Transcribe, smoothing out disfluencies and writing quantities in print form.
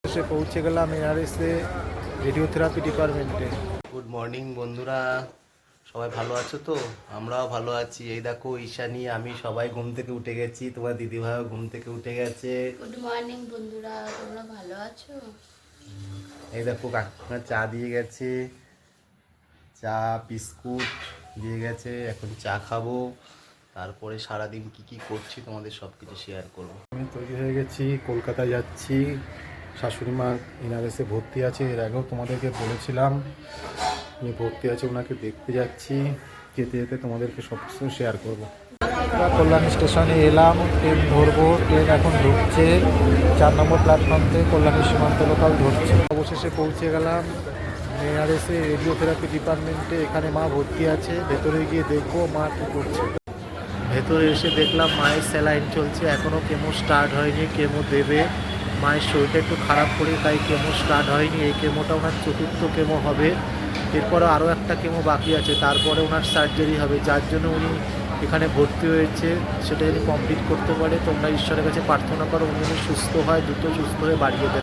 এসে পৌঁছে গেলাম এনআরএসে রেডিওথেরাপি ডিপার্টমেন্টে। গুড মর্নিং বন্ধুরা, সবাই ভালো আছো তো? আমরাও ভালো আছি। এই দেখো ঈশানী, আমি সবাই ঘুম থেকে উঠে গেছি, তোমার দিদিভাইও ঘুম থেকে উঠে গেছে। গুড মর্নিং বন্ধুরা, তোমরা ভালো আছো? এই দেখো কাকিমা চা দিয়ে গেছে, চা বিস্কুট দিয়ে গেছে। এখন চা খাবো, তারপরে সারাদিন কি কি করছি তোমাদের সব কিছু শেয়ার করবো। আমি তৈরি হয়ে গেছি, কলকাতায় যাচ্ছি। শাশুড়ি মা এনআরএসে ভর্তি আছে, এর আগেও তোমাদেরকে বলেছিলাম। আমি ভর্তি আছে, ওনাকে দেখতে যাচ্ছি। যেতে যেতে তোমাদেরকে সব কিছু শেয়ার করবো। কল্যাণী স্টেশনে এলাম, ট্রেন ধরবো। ট্রেন এখন ঢুকছে 4 নম্বর প্ল্যাটফর্ম থেকে, কল্যাণী সীমান্ত লোকাল ধরছে। অবশেষে পৌঁছে গেলাম এনআরএসে রেডিওথেরাপি ডিপার্টমেন্টে। এখানে মা ভর্তি আছে, ভেতরে গিয়ে দেখবো মা কী করছে। ভেতরে এসে দেখলাম মায়ের স্যালাইন চলছে, এখনও কেমো স্টার্ট হয়নি। কেমো দেবে, মায়ের শরীরটা একটু খারাপ করে, তাই কেমো স্টার্ট হয়নি। এই কেমোটা ওনার চতুর্থ কেমো হবে। এরপরে আরও একটা কেমো বাকি আছে, তারপরে ওনার সার্জারি হবে, যার জন্য উনি এখানে ভর্তি হয়েছে। সেটা যদি কমপ্লিট করতে পারে, তোমরা ঈশ্বরের কাছে প্রার্থনা করো উনি সুস্থ হয়, দ্রুত সুস্থ হয়ে বাড়িয়ে দেয়।